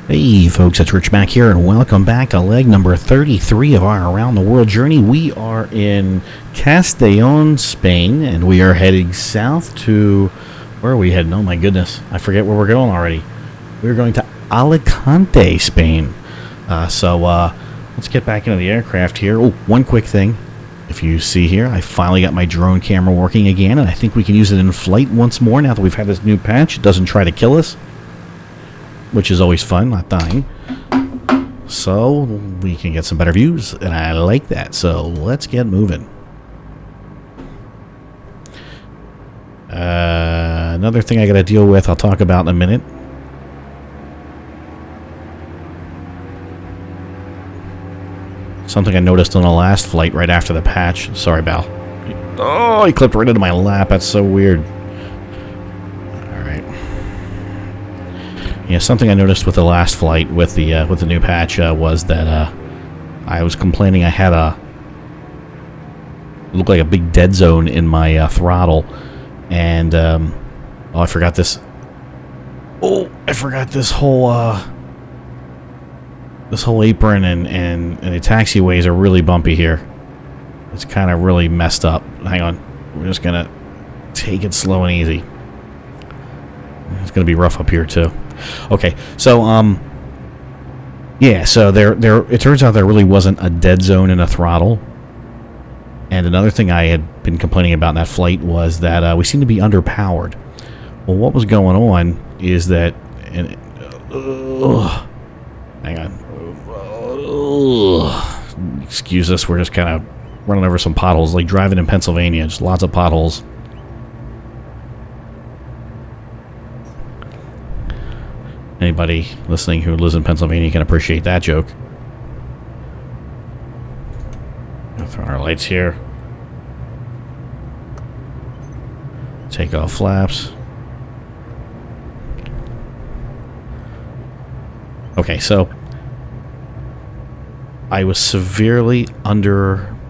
Hey folks, it's Rich back here, and welcome back to leg number 33 of our Around the World journey. We are in Castellon, Spain, and we are heading south to... Where are we heading? Oh my goodness, I forget where we're going already. We're going to Alicante, Spain. Let's get back into the aircraft here. Oh, one quick thing. If you see here, I finally got my drone camera working again, and I think we can use it in flight once more now that we've had this new patch. It doesn't try to kill us, which is always fun, not dying. So we can get some better views, and I like that. So let's get moving. Another thing I got to deal with, I'll talk about in a minute. Something I noticed on the last flight right after the patch. Sorry, Bal. Oh, he clipped right into my lap. That's so weird. Yeah, something I noticed with the last flight with the new patch was that I was complaining I had it looked like a big dead zone in my throttle, and oh, I forgot this. Oh, I forgot this whole apron and the taxiways are really bumpy here. It's kind of really messed up. Hang on, we're just gonna take it slow and easy. It's gonna be rough up here too. Okay, so yeah, so there it turns out there really wasn't a dead zone in a throttle. And another thing I had been complaining about in that flight was that we seemed to be underpowered. Well, what was going on is that hang on. Excuse us, we're just kind of running over some potholes, like driving in Pennsylvania, just lots of potholes. Anybody listening who lives in Pennsylvania can appreciate that joke. I'll throw on our lights here. Take off flaps. Okay, so I was severely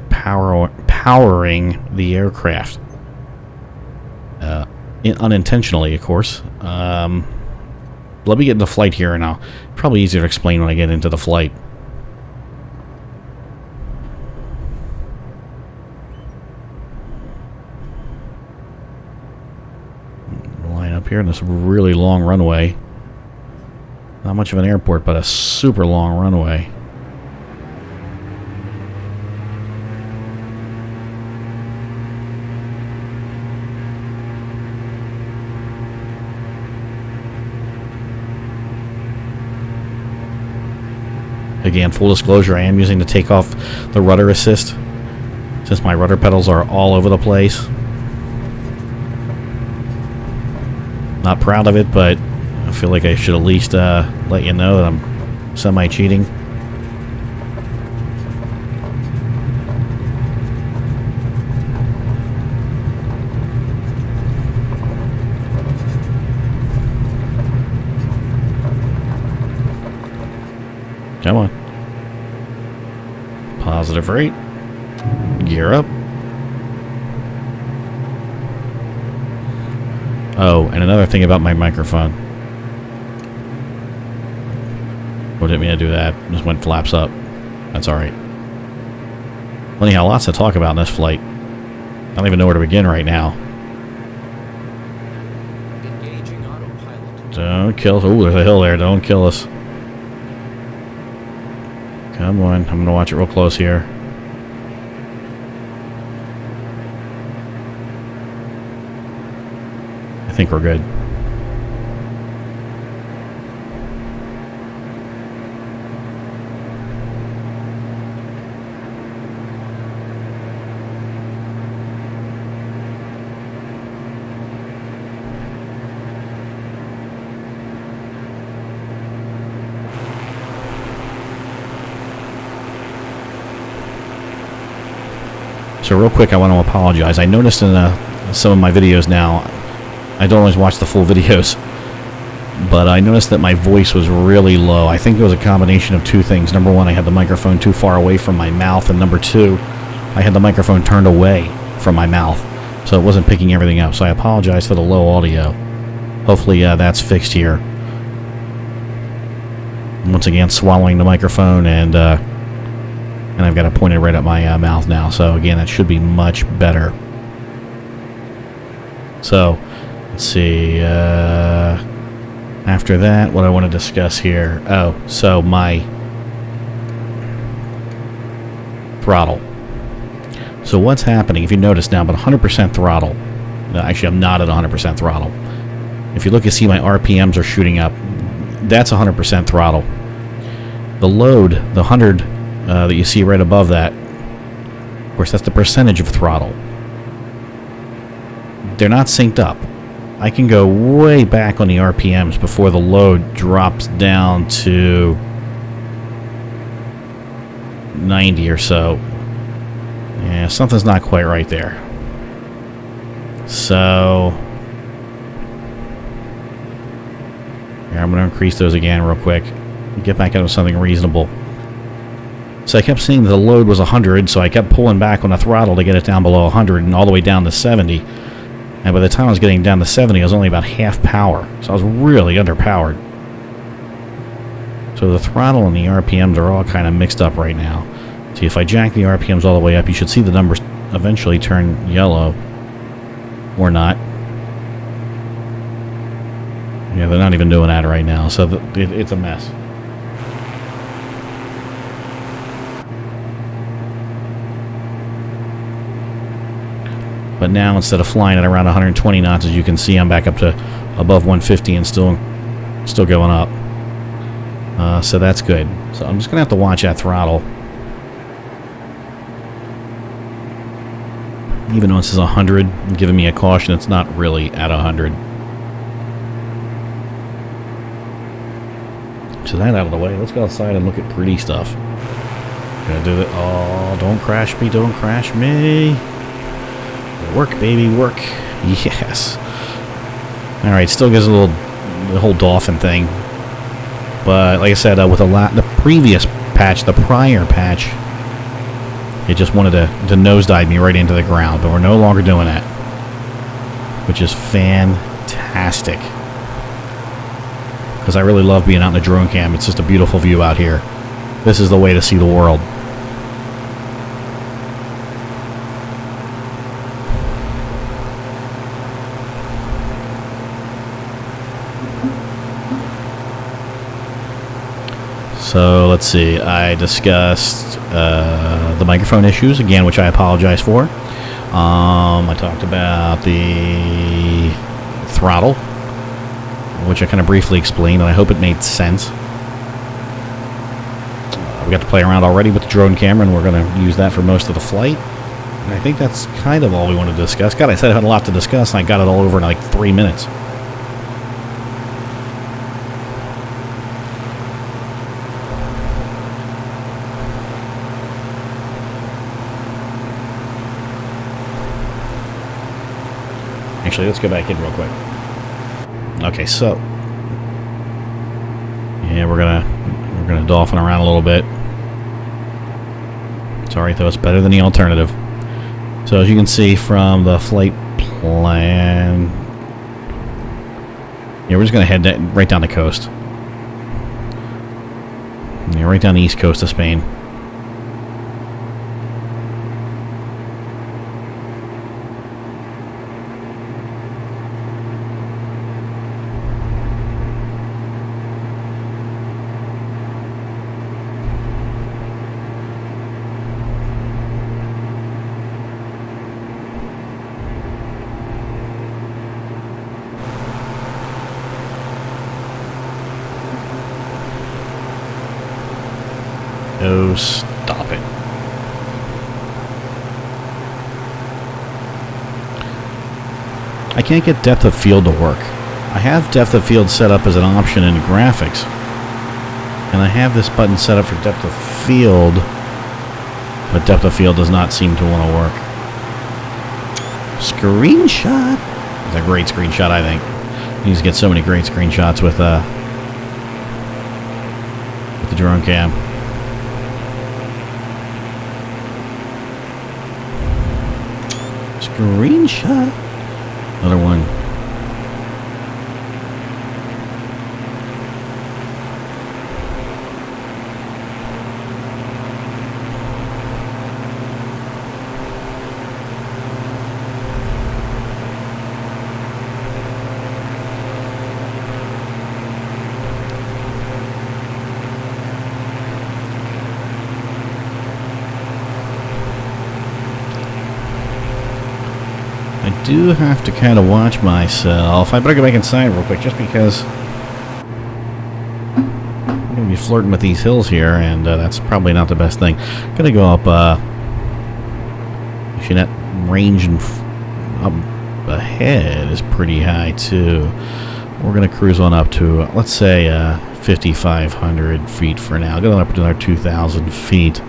powering the aircraft. Unintentionally, of course. Let me get into flight here, and I'll probably easier to explain when I get into the flight. Line up here in this really long runway. Not much of an airport, but a super long runway. Again, full disclosure, I am using the takeoff, the rudder assist, since my rudder pedals are all over the place. Not proud of it, but I feel like I should at least let you know that I'm semi-cheating. Come on. Positive rate. Gear up. Oh, and another thing about my microphone. Well, didn't mean to do that. Just went flaps up. That's alright. Well, anyhow, lots to talk about in this flight. I don't even know where to begin right now. Engaging autopilot. Don't kill us. Oh, there's a hill there. Don't kill us. Come on, I'm going to watch it real close here. I think we're good. So real quick, I want to apologize. I noticed in some of my videos now, I don't always watch the full videos, but I noticed that my voice was really low. I think it was a combination of two things. Number one, I had the microphone too far away from my mouth, and number two, I had the microphone turned away from my mouth, so it wasn't picking everything up. So I apologize for the low audio. Hopefully that's fixed here. Once again, swallowing the microphone, and I've got it pointed right at my mouth now. So again, that should be much better. So let's see. After that, what I want to discuss here. Oh, so my throttle. So what's happening? If you notice now, I'm at 100% throttle. No, actually, I'm not at 100% throttle. If you look, you see my RPMs are shooting up. That's 100% throttle. The load, the 100 that you see right above that, of course, that's the percentage of throttle. They're not synced up. I can go way back on the RPMs before the load drops down to 90 or so. Yeah, something's not quite right there. So here, I'm going to increase those again real quick. Get back into something reasonable. So I kept seeing the load was 100, so I kept pulling back on the throttle to get it down below 100 and all the way down to 70. And by the time I was getting down to 70, I was only about half power. So I was really underpowered. So the throttle and the RPMs are all kind of mixed up right now. See, if I jack the RPMs all the way up, you should see the numbers eventually turn yellow. Or not. Yeah, they're not even doing that right now. So it's a mess. But now, instead of flying at around 120 knots, as you can see, I'm back up to above 150 and still going up. So that's good. So I'm just going to have to watch that throttle. Even though this is 100, giving me a caution, it's not really at 100. So that out of the way. Let's go outside and look at pretty stuff. Gonna do it. Oh, don't crash me, don't crash me. Work, baby, work. Yes. Alright, still gives a little, the whole dolphin thing. But, like I said, with the previous patch, the prior patch, it just wanted to nosedive me right into the ground. But we're no longer doing that. Which is fantastic. Because I really love being out in the drone cam. It's just a beautiful view out here. This is the way to see the world. So let's see, I discussed the microphone issues again, which I apologize for. I talked about the throttle, which I kind of briefly explained, and I hope it made sense. We got to play around already with the drone camera, and we're going to use that for most of the flight. And I think that's kind of all we wanted to discuss. God, I said I had a lot to discuss, and I got it all over in like 3 minutes. Actually, let's go back in real quick. Okay, so yeah, we're gonna dolphin around a little bit. It's alright though; it's better than the alternative. So as you can see from the flight plan, yeah, we're just gonna head right down the coast. Yeah, right down the east coast of Spain. Oh, stop it. I can't get depth of field to work. I have depth of field set up as an option in graphics. And I have this button set up for depth of field. But depth of field does not seem to want to work. Screenshot. It's a great screenshot, I think. You just get so many great screenshots with the drone cam. Screenshot. Another one. do have to kind of watch myself. I better go back inside real quick, just because I'm going to be flirting with these hills here, and that's probably not the best thing. Going to go up, actually that range and up ahead is pretty high, too. We're going to cruise on up to, let's say, 5,500 feet for now. Going up to another 2,000 feet.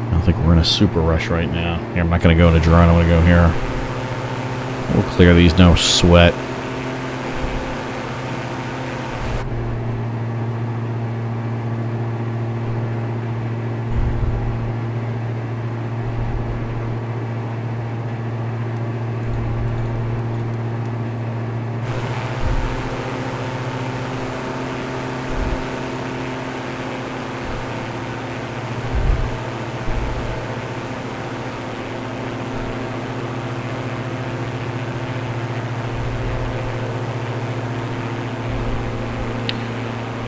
I don't think we're in a super rush right now. Here, I'm not going to go in a drone. I'm going to go here. We'll clear these, no sweat.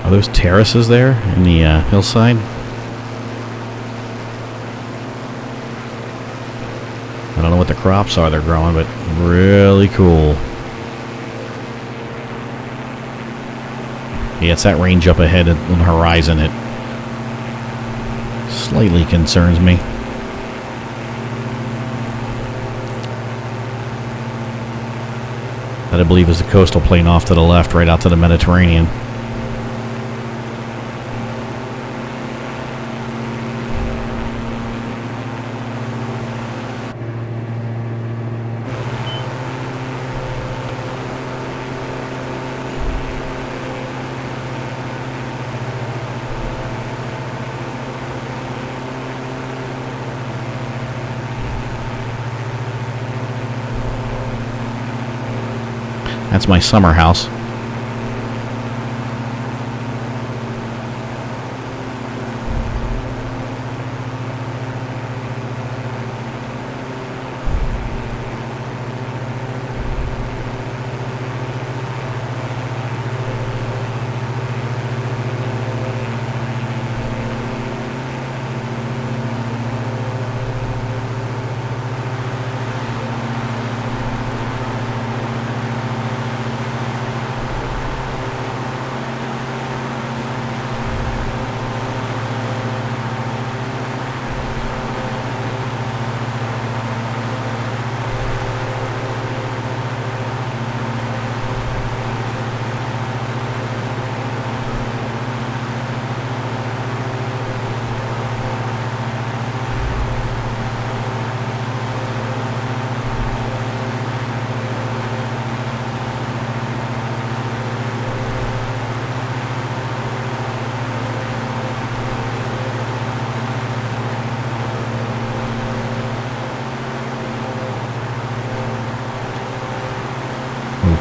Are those terraces there in the hillside? I don't know what the crops are they're growing, but really cool. Yeah, it's that range up ahead on the horizon. It slightly concerns me. That I believe is the coastal plain off to the left, right out to the Mediterranean. That's my summer house.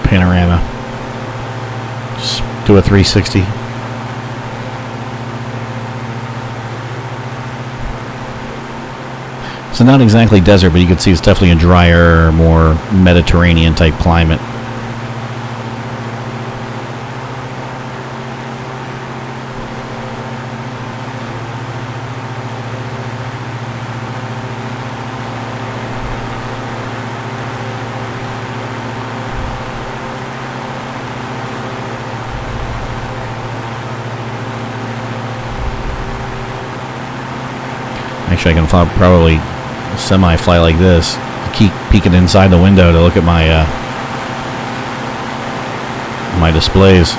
Panorama. Just do a 360. So not exactly desert, but you can see it's definitely a drier, more Mediterranean type climate. Actually, I can probably semi-fly like this. Keep peeking inside the window to look at my my displays.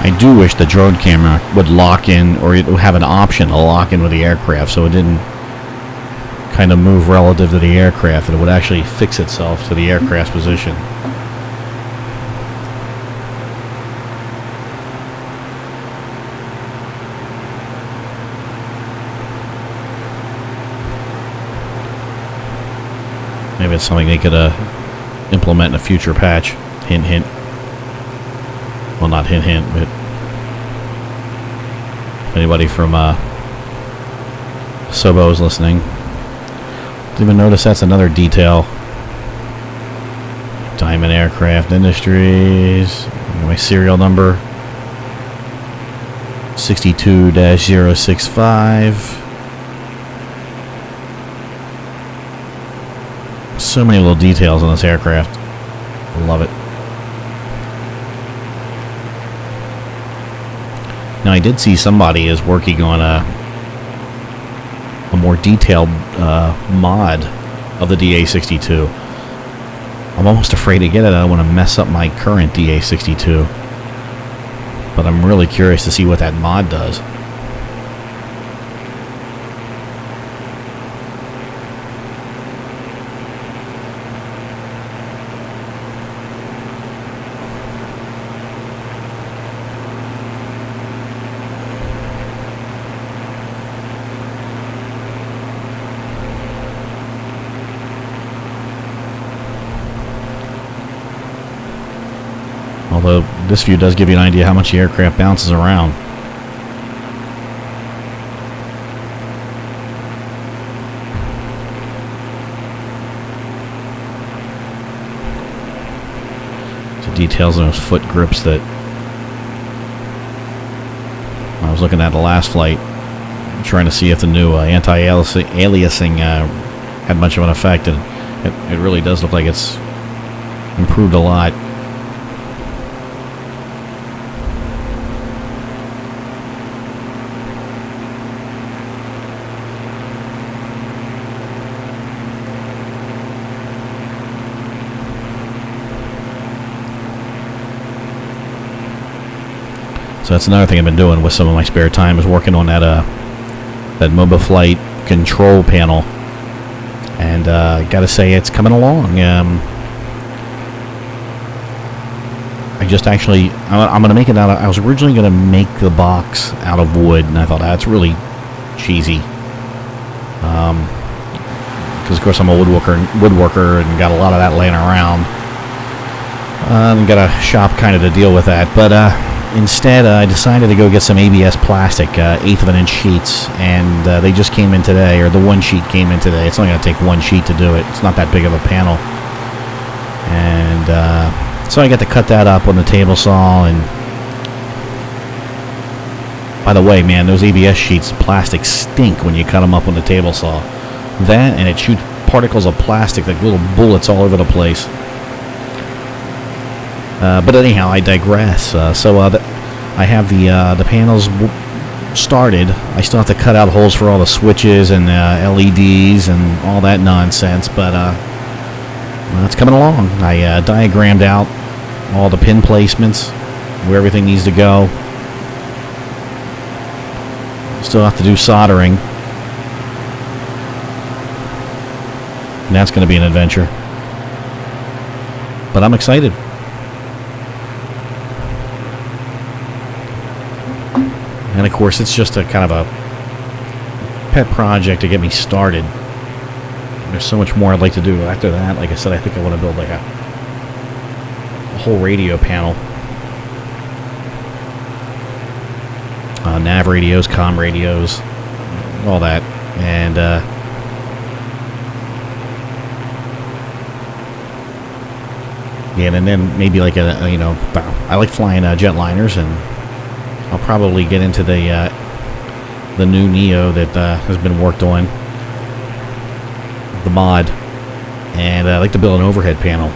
I do wish the drone camera would lock in, or it would have an option to lock in with the aircraft, so it didn't kind of move relative to the aircraft, and it would actually fix itself to the aircraft's position. Maybe it's something they could implement in a future patch. Hint, hint. Well, not hint, hint, but if anybody from Sobo is listening. Didn't even notice that's another detail. Diamond Aircraft Industries. My serial number 62-065. So many little details on this aircraft. I love it. Now I did see somebody is working on a more detailed mod of the DA62. I'm almost afraid to get it. I don't want to mess up my current DA62. But I'm really curious to see what that mod does. Although this view does give you an idea how much the aircraft bounces around. So details on those foot grips that I was looking at the last flight, trying to see if the new anti-aliasing had much of an effect, and it really does look like it's improved a lot. So that's another thing I've been doing with some of my spare time, is working on that mobile flight control panel, and got to say it's coming along. I just actually I'm going to make it out of, I was originally going to make the box out of wood, and I thought that's really cheesy, because of course I'm a woodworker and got a lot of that laying around. Got a shop kind of to deal with that, but instead, I decided to go get some ABS plastic, 1/8 of an inch sheets, and they just came in today, or the one sheet came in today. It's only going to take one sheet to do it. It's not that big of a panel. And so I got to cut that up on the table saw. And by the way, man, those ABS sheets, plastic, stink when you cut them up on the table saw. That, and it shoots particles of plastic like little bullets all over the place. But anyhow, I digress. I have the panels started. I still have to cut out holes for all the switches and LEDs and all that nonsense, but it's coming along. I diagrammed out all the pin placements, where everything needs to go. Still have to do soldering, and that's going to be an adventure. But I'm excited. And of course, it's just a kind of a pet project to get me started. There's so much more I'd like to do after that. Like I said, I think I want to build like a whole radio panel. Nav radios, comm radios, all that. And yeah, and then maybe like I like flying jetliners, and I'll probably get into the new Neo that has been worked on, the mod, and I like to build an overhead panel.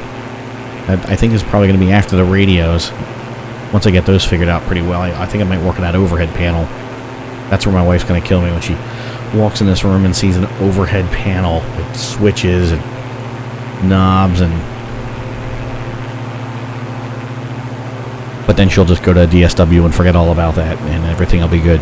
I think it's probably going to be after the radios. Once I get those figured out pretty well, I think I might work on that overhead panel. That's where my wife's going to kill me, when she walks in this room and sees an overhead panel with switches and knobs and... But then she'll just go to DSW and forget all about that, and everything will be good.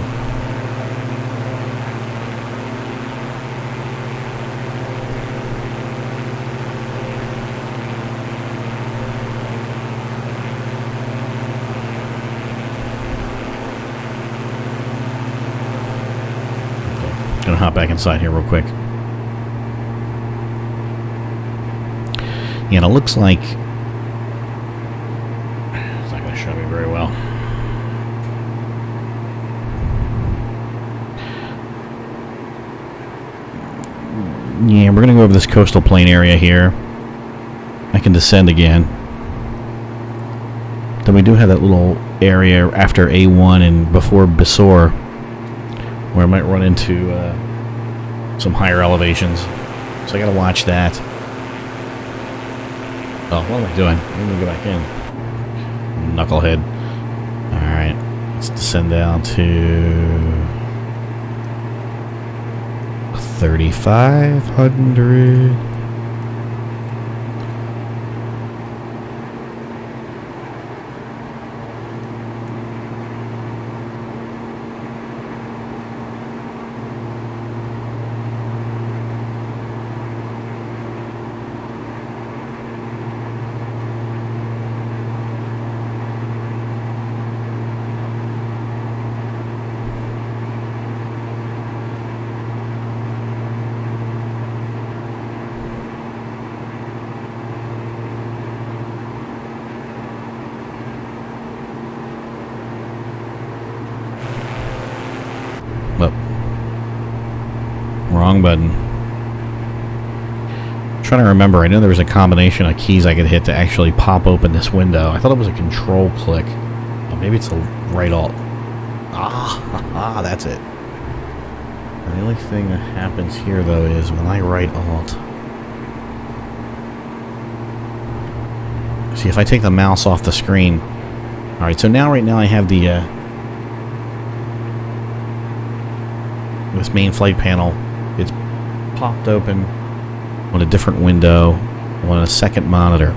going to hop back inside here real quick. Yeah, and it looks like it's not going to show me very well. Yeah, we're going to go over this coastal plain area here. I can descend again. Then we do have that little area after A1 and before Bissor where I might run into some higher elevations. So I got to watch that. Oh, what am I doing? Let me go back in. Knucklehead. Alright, let's descend down to 3,500. Wrong button. I'm trying to remember. I know there was a combination of keys I could hit to actually pop open this window. I thought it was a control click. Oh, maybe it's a right alt. That's it. And the only thing that happens here, though, is when I right alt. See, if I take the mouse off the screen. Alright, so right now I have the this main flight panel. It's popped open on a different window on a second monitor.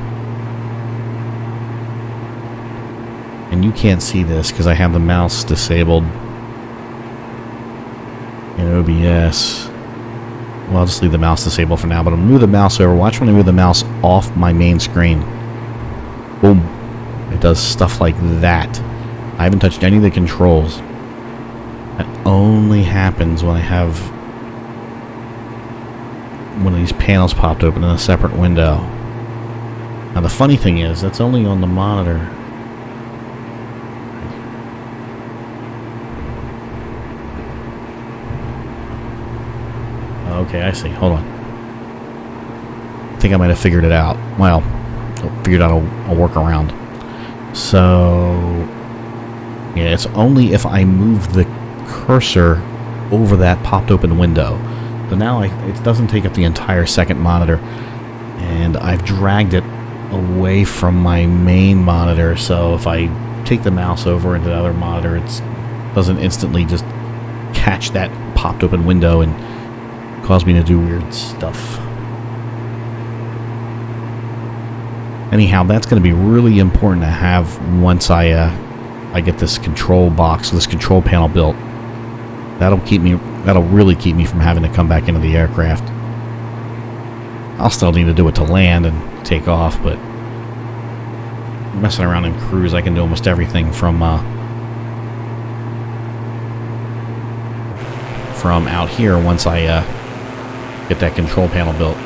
And you can't see this because I have the mouse disabled in OBS. Well, I'll just leave the mouse disabled for now, but I'll move the mouse over. Watch when I move the mouse off my main screen. Boom. It does stuff like that. I haven't touched any of the controls. That only happens when I have one of these panels popped open in a separate window. Now the funny thing is, that's only on the monitor. Okay, I see. Hold on. I think I might have figured it out. Well, figured out a workaround. So, yeah, it's only if I move the cursor over that popped open window. So now it doesn't take up the entire second monitor, and I've dragged it away from my main monitor, so if I take the mouse over into the other monitor, it doesn't instantly just catch that popped open window and cause me to do weird stuff. Anyhow, that's going to be really important to have once I get this control box, this control panel built. That'll really keep me from having to come back into the aircraft. I'll still need to do it to land and take off, but messing around in cruise, I can do almost everything from out here once I get that control panel built.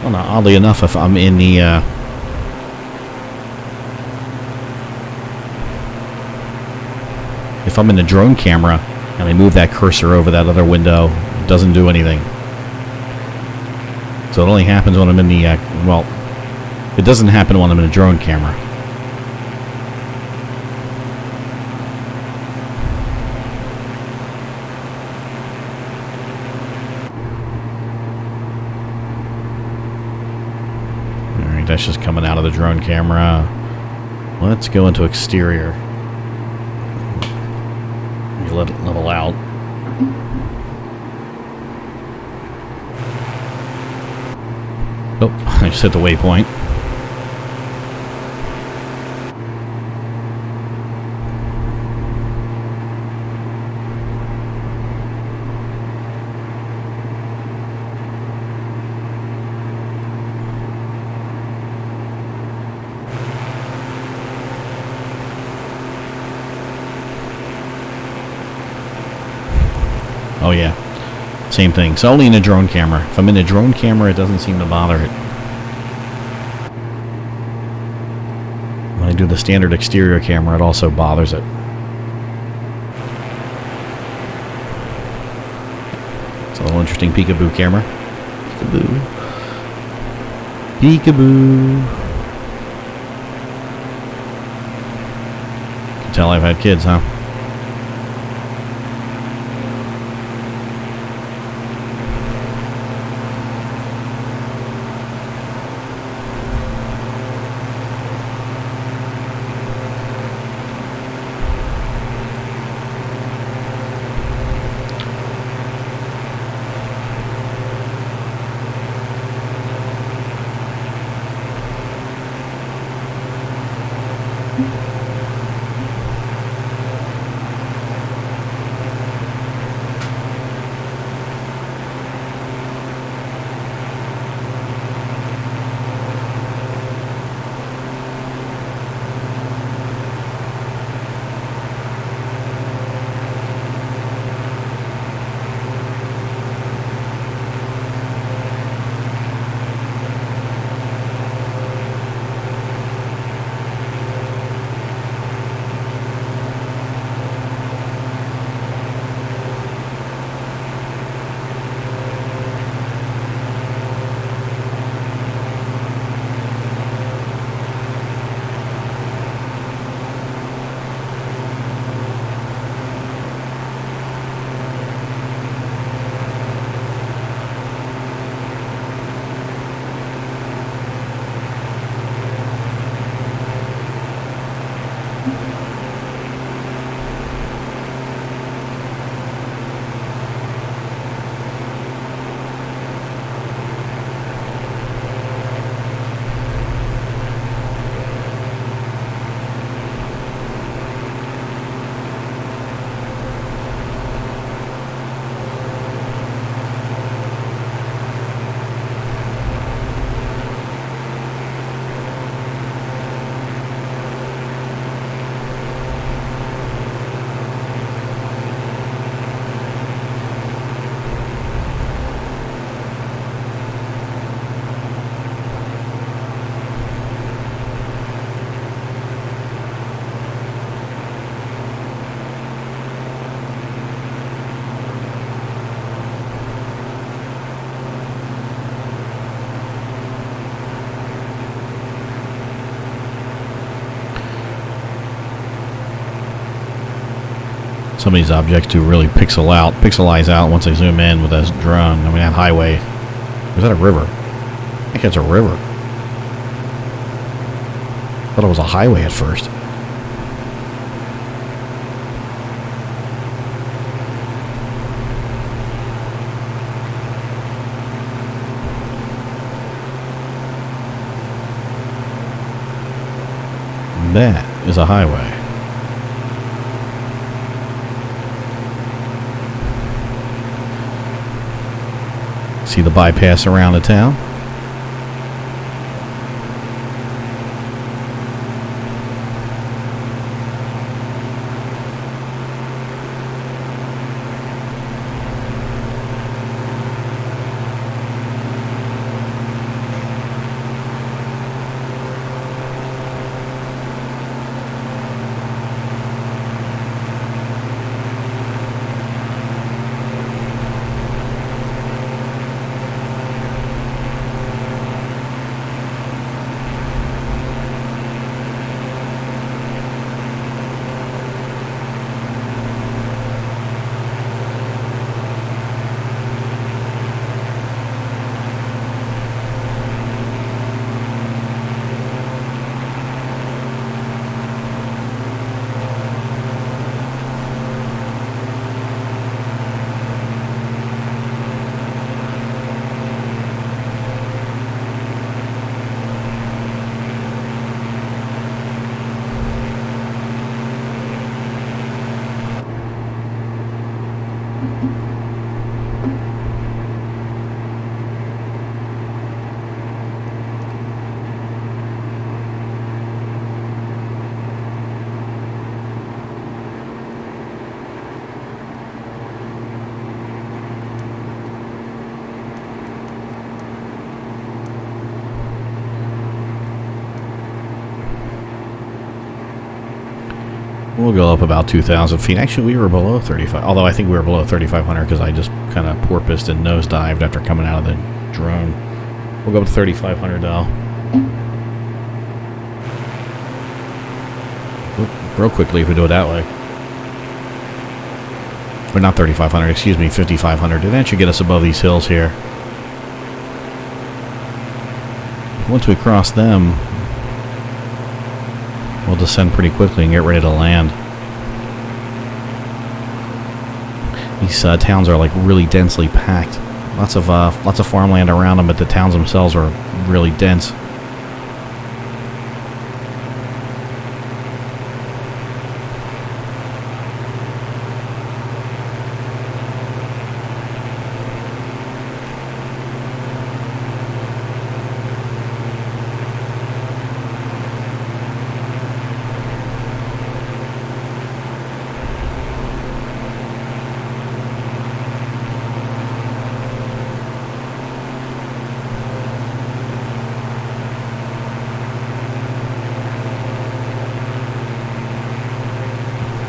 Well, now, oddly enough, if I'm in the drone camera and I move that cursor over that other window, it doesn't do anything. So it only happens when I'm in the well, it doesn't happen when I'm in a drone camera. that's just coming out of the drone camera. Let's go into exterior. You let it level out. Oh, I just hit the waypoint. Oh yeah, same thing. It's only in a drone camera. If I'm in a drone camera, it doesn't seem to bother it. When I do the standard exterior camera, it also bothers it. It's a little interesting peekaboo camera. Peekaboo. Peekaboo. You can tell I've had kids, huh? Some of these objects do really pixelize out once they zoom in with this drone. I mean, that highway. Was that a river? I think it's a river. Thought it was a highway at first. That is a highway. See the bypass around the town? We'll go up about 2,000 feet. Actually, we were below 35. Although I think we were below 3,500 because I just kind of porpoised and nosedived after coming out of the drone. We'll go up to 3,500 though. Real quickly if we do it that way. Or not 3,500, excuse me, 5,500. That should get us above these hills here. Once we cross them, we'll descend pretty quickly and get ready to land. These towns are like really densely packed. Lots of farmland around them, but the towns themselves are really dense.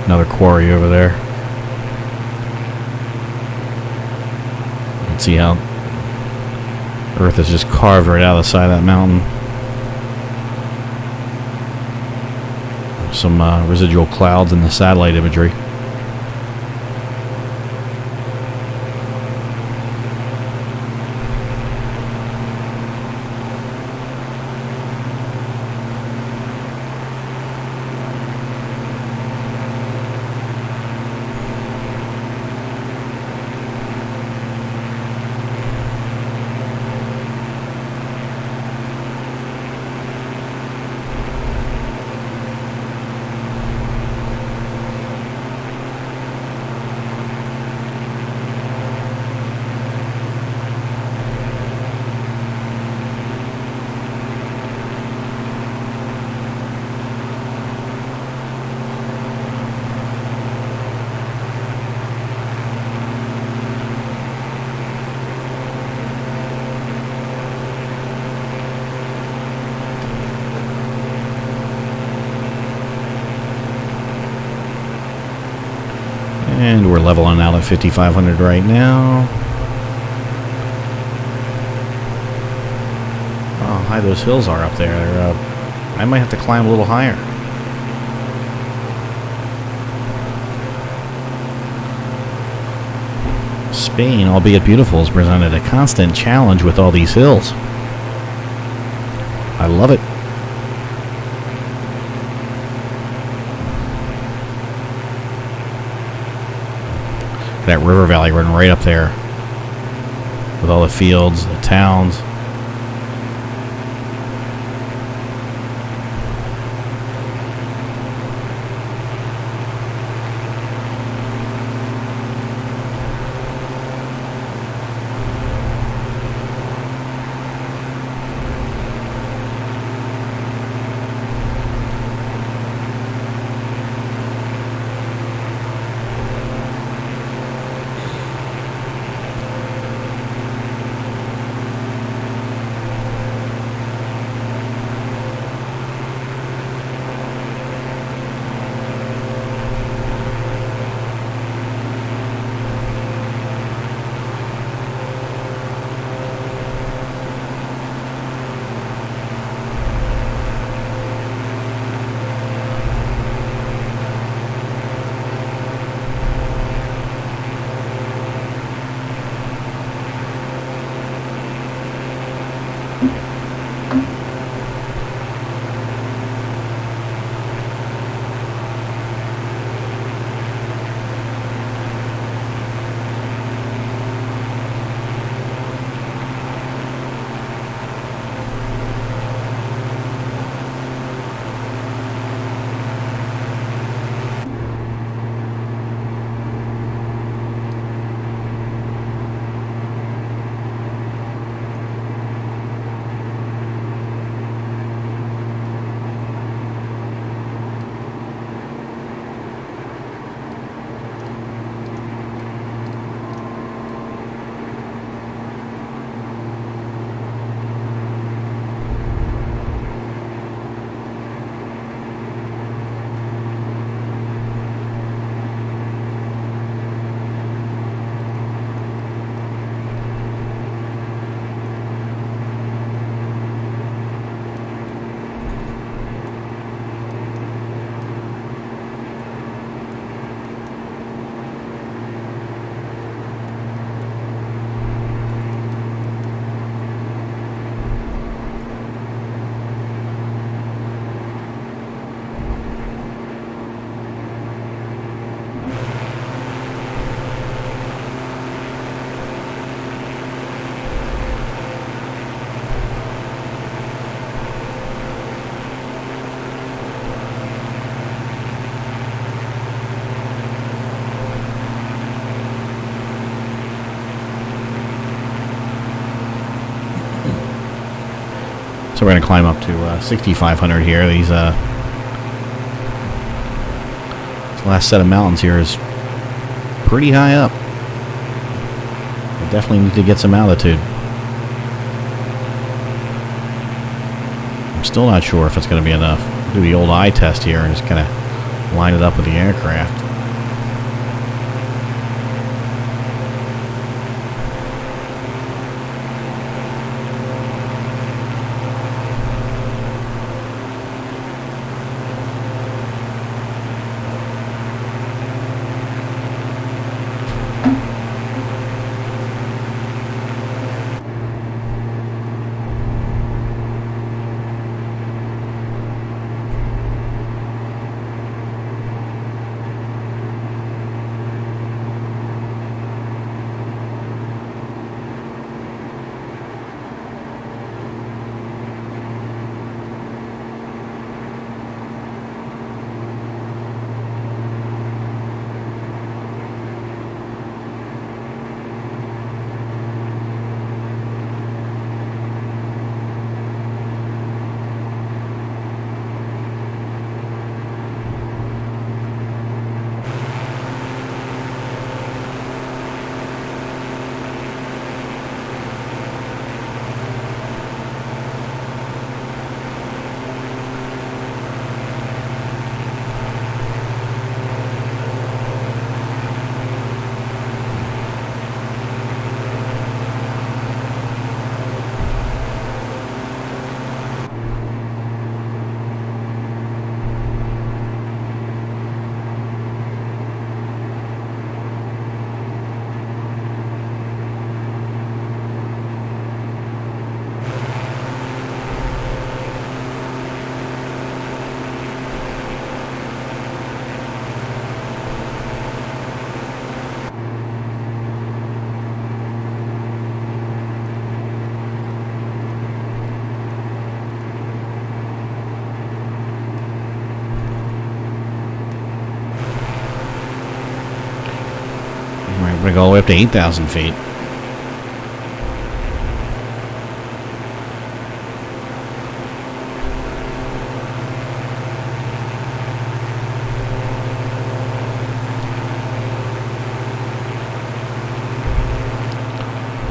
Another quarry over there. Let's see how Earth is just carved right out of the side of that mountain. Some residual clouds in the satellite imagery. And we're leveling out at 5,500 right now. Oh, how high those hills are up there. I might have to climb a little higher. Spain, albeit beautiful, has presented a constant challenge with all these hills. I love it. That river valley running right up there with all the fields, the towns. So we're going to climb up to 6,500 here. These this last set of mountains here is pretty high up. We definitely need to get some altitude. I'm still not sure if it's going to be enough. Do the old eye test here and just kind of line it up with the aircraft. We're going to go all the way up to 8,000 feet.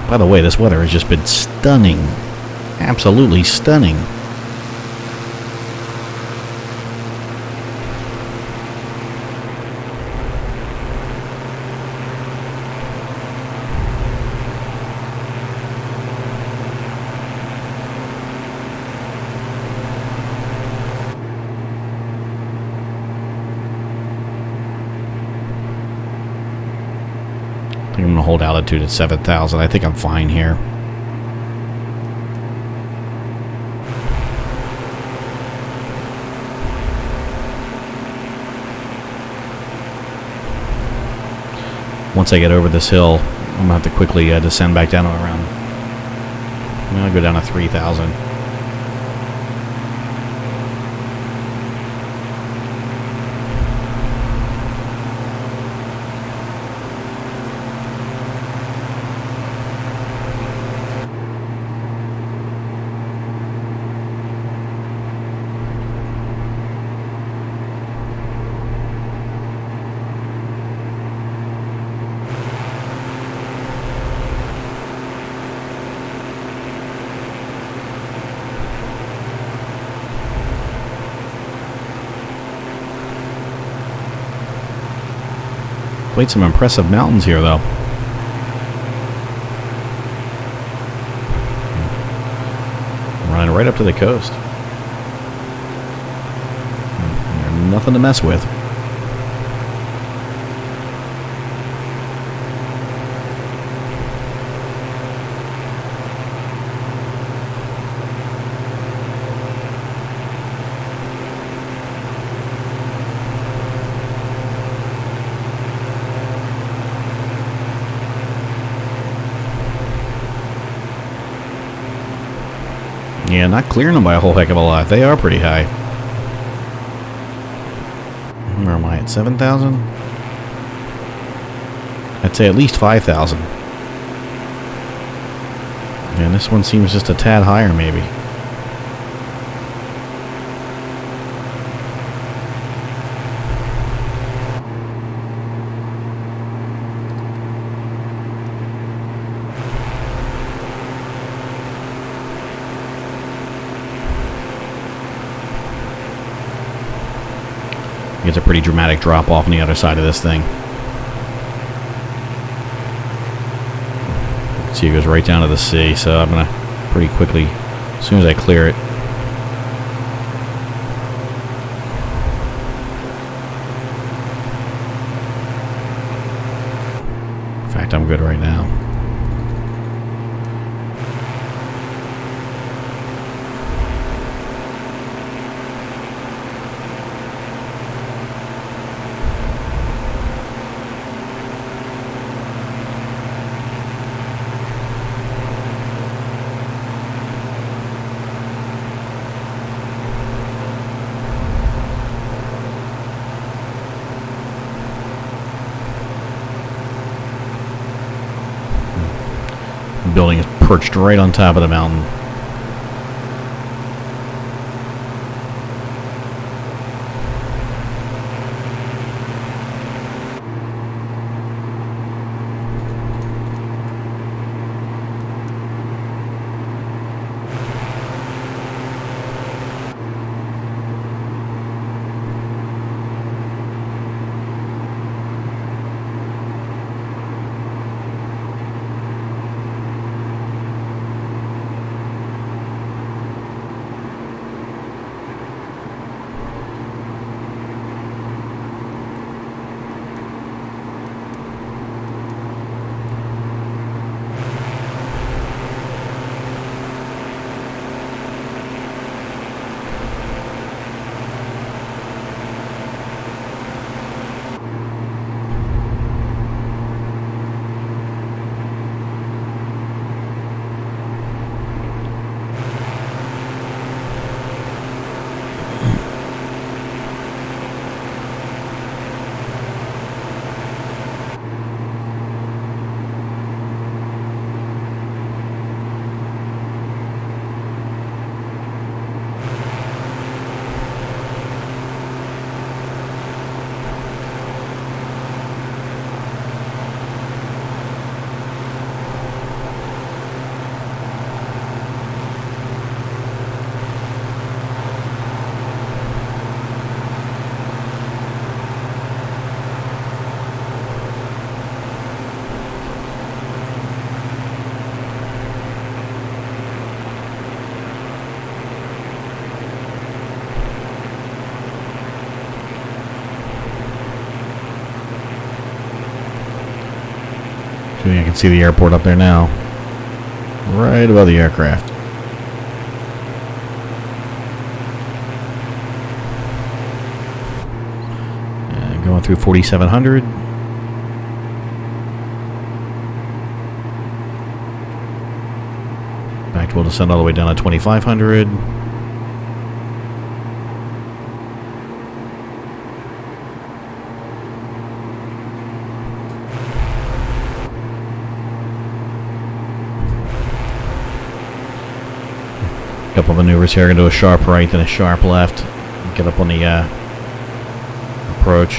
By the way, this weather has just been stunning. Absolutely stunning. I think I'm going to hold altitude at 7,000. I think I'm fine here. Once I get over this hill, I'm going to have to quickly descend back down to around... I'm going to go down to 3,000. Quite some impressive mountains here, though. Running right up to the coast. Nothing to mess with. Yeah, not clearing them by a whole heck of a lot. They are pretty high. Where am I at? 7,000? I'd say at least 5,000. And this one seems just a tad higher, maybe. It's a pretty dramatic drop off on the other side of this thing. See, it goes right down to the sea, so I'm going to pretty quickly, as soon as I clear it. In fact, I'm good right now. The building is perched right on top of the mountain. I can see the airport up there now. Right above the aircraft. And going through 4,700. Back we'll descend all the way down to 2,500. Couple maneuvers here. Gonna do a sharp right, then a sharp left. Get up on the approach.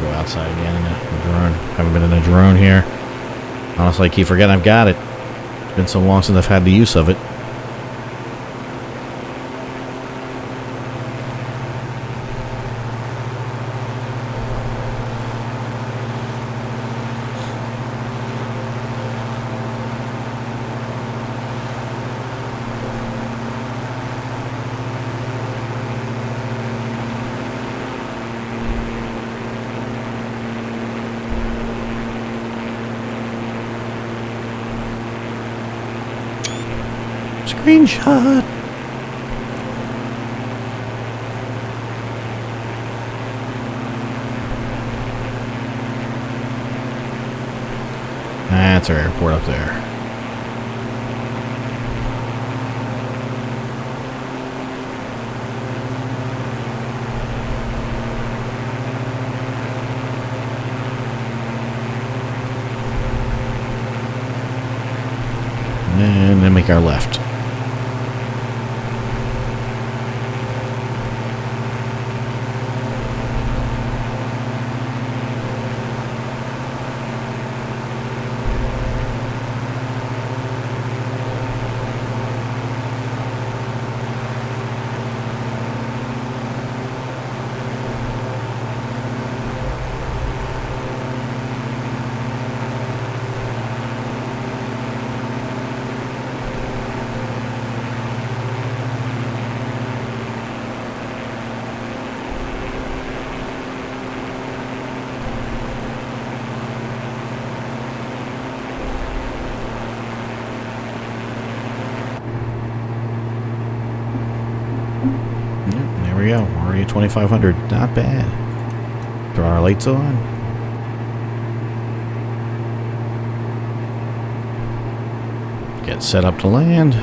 Go outside again in a drone. Haven't been in a drone here. Honestly, I keep forgetting I've got it. It's been so long since I've had the use of it. Screenshot. That's our airport up there. And then make our left. Already 2,500. Not bad. Throw our lights on. Get set up to land.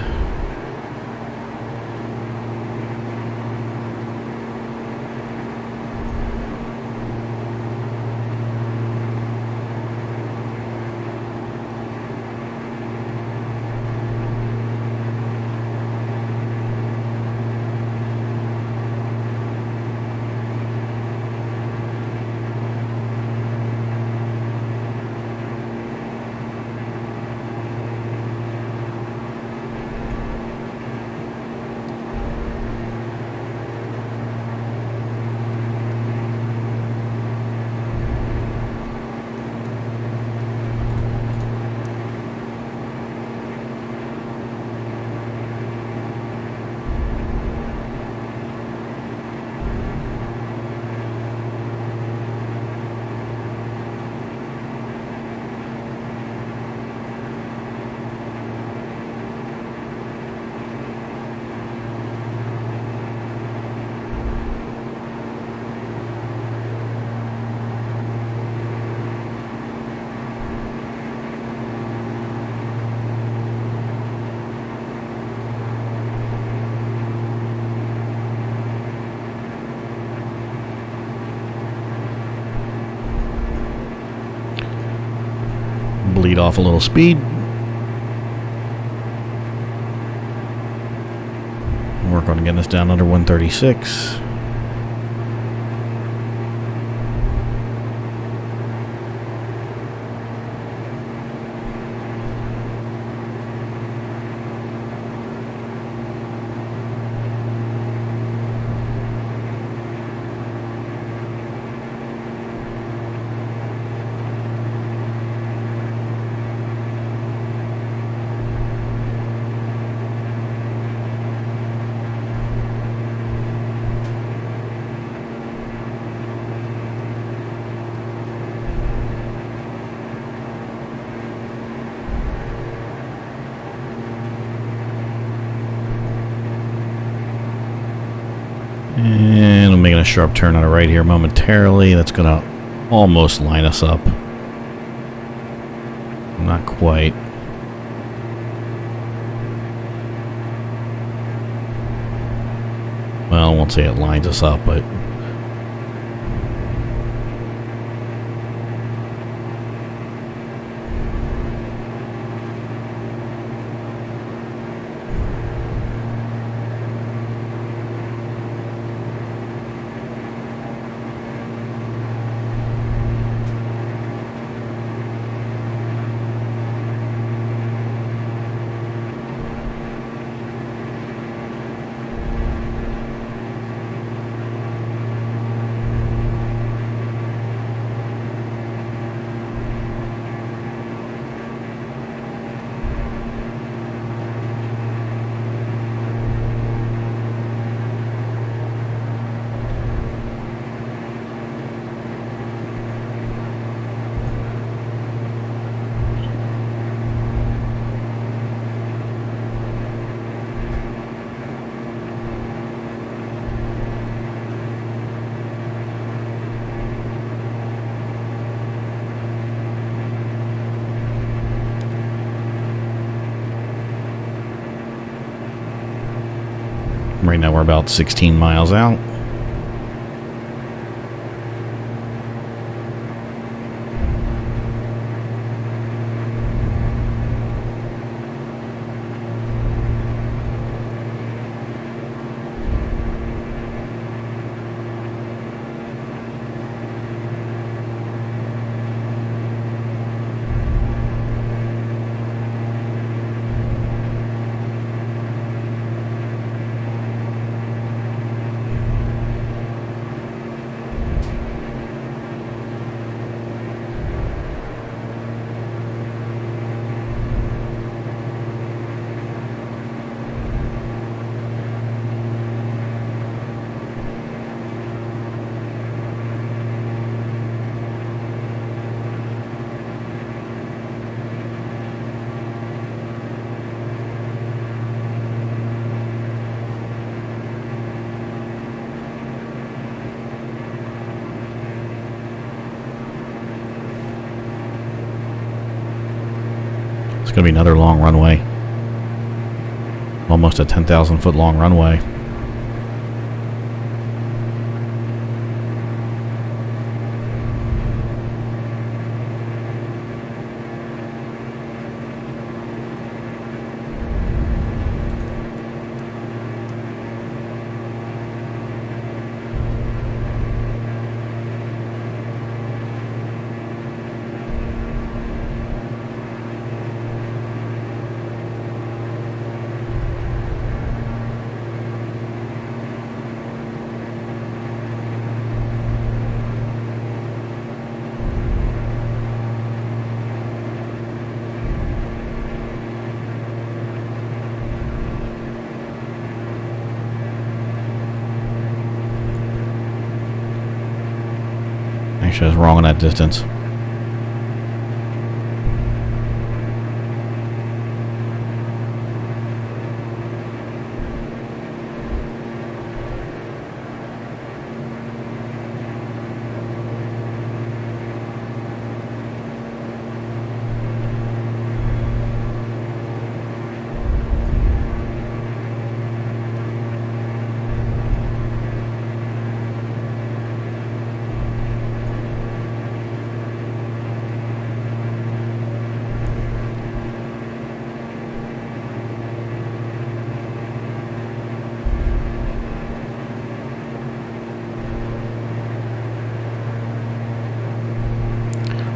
Bleed off a little speed. Work on getting this down under 136. And I'm making a sharp turn on the right here momentarily. That's going to almost line us up. Not quite. Well, I won't say it lines us up, but right now we're about 16 miles out. going to be another long runway. Almost a 10,000 foot long runway. Actually, I was wrong on that distance.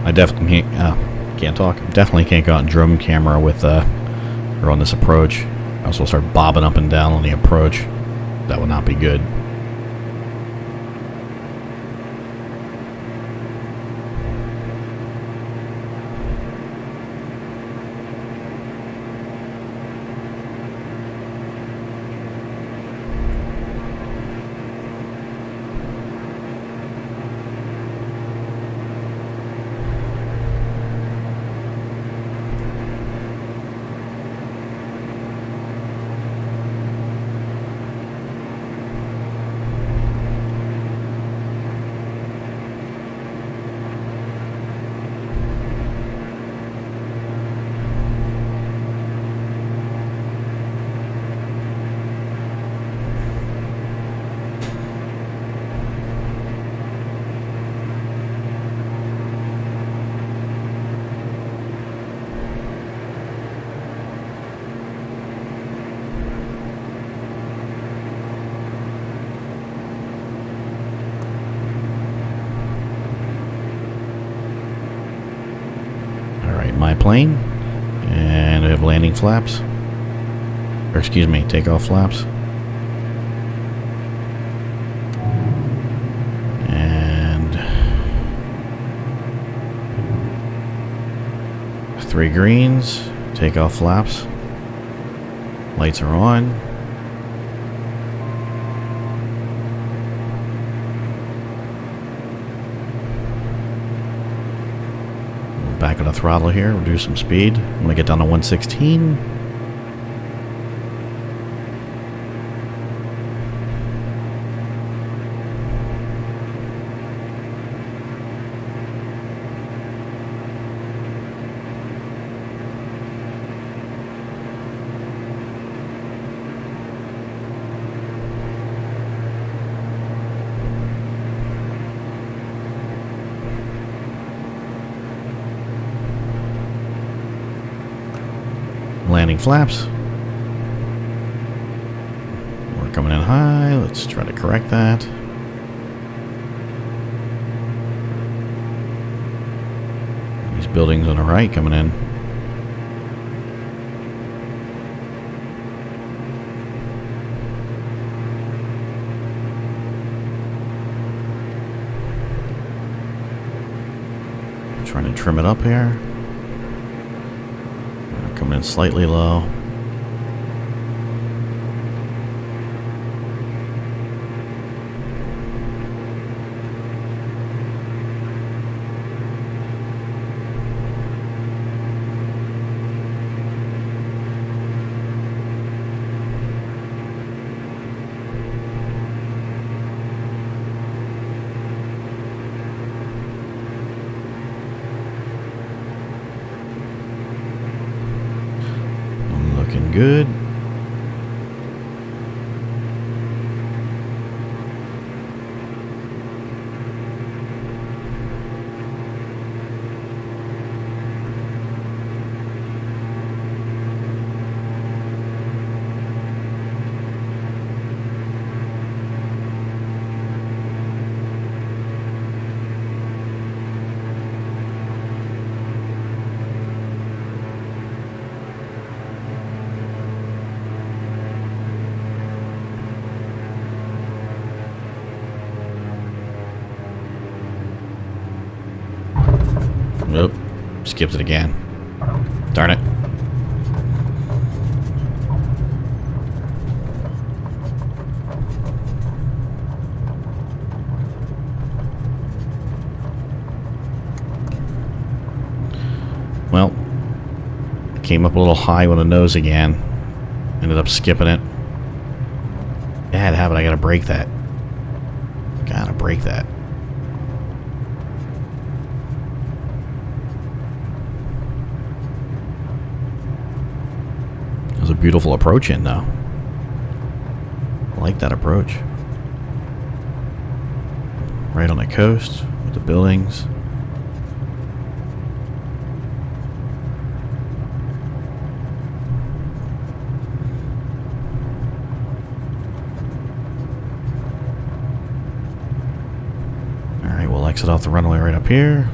I definitely can't talk. Definitely can't go out and drone camera with or on this approach. I also start bobbing up and down on the approach. That would not be good. My plane, and I have landing flaps, or excuse me, takeoff flaps, and 3 greens, takeoff flaps, lights are on. Back on the throttle here, reduce some speed. I'm going to get down to 116. Landing flaps. We're coming in high. Let's try to correct that. These buildings on the right coming in. Trying to trim it up here. Coming in slightly low. good. Nope. Skipped it again. Darn it. Well, came up a little high on the nose again. Ended up skipping it. Bad habit, I gotta break that. Gotta break that. It was a beautiful approach in, though. I like that approach. Right on the coast with the buildings. Alright, we'll exit off the runway right up here.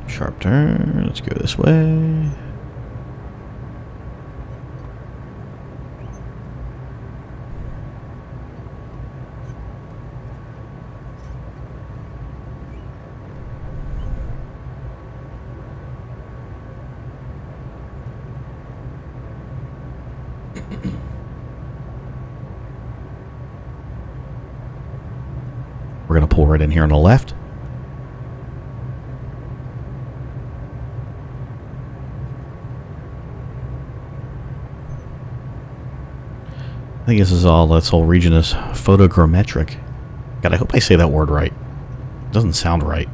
Sharp turn. Let's go this way. We're going to pull right in here on the left. I think this whole region is photogrammetric. God, I hope I say that word right. It doesn't sound right.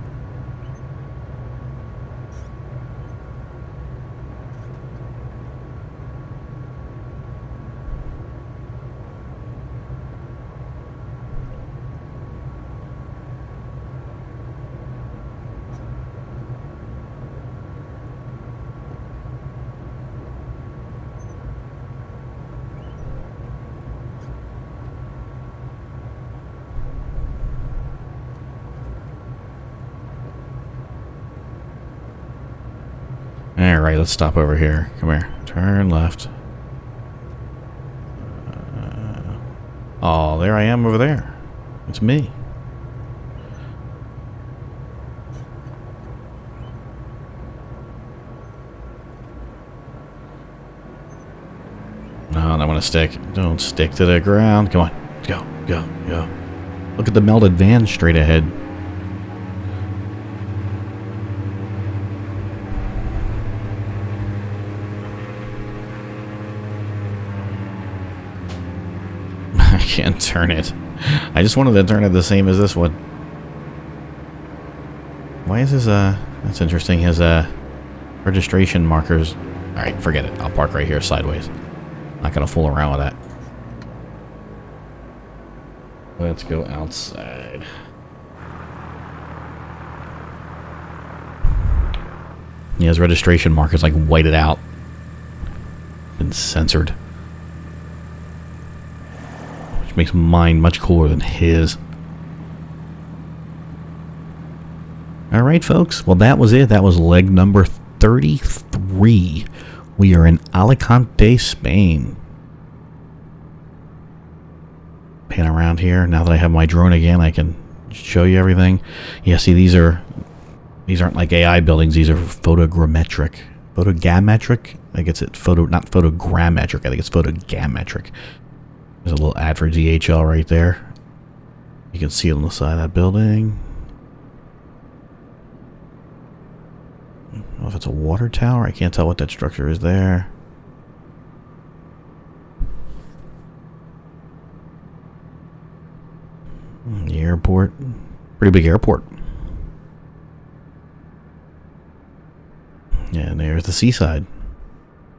Alright, let's stop over here. Come here. Turn left. Oh, there I am over there. It's me. No, I don't want to stick. Don't stick to the ground. Come on. Go, go, go. Look at the melted van straight ahead. I can't turn it. I just wanted to turn it the same as this one. Why is this, that's interesting, his, registration markers. Alright, forget it. I'll park right here sideways. Not gonna fool around with that. Let's go outside. Yeah, his registration markers like whited out. Been censored. Which makes mine much cooler than his. Alright, folks. Well, that was it. That was leg number 33. 33. We are in Alicante, Spain. Pan around here. Now that I have my drone again, I can show you everything. Yeah, see, these aren't like AI buildings. These are photogrammetric. Photogrammetric? I think it's not photogrammetric. I think it's photogrammetric. There's a little ad for DHL right there. You can see it on the side of that building. I don't know if it's a water tower. I can't tell what that structure is there. The airport. Pretty big airport. And there's the seaside.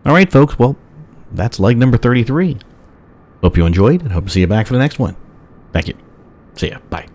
Alright, folks. Well, that's leg number 33. Hope you enjoyed and hope to see you back for the next one. Thank you. See ya. Bye.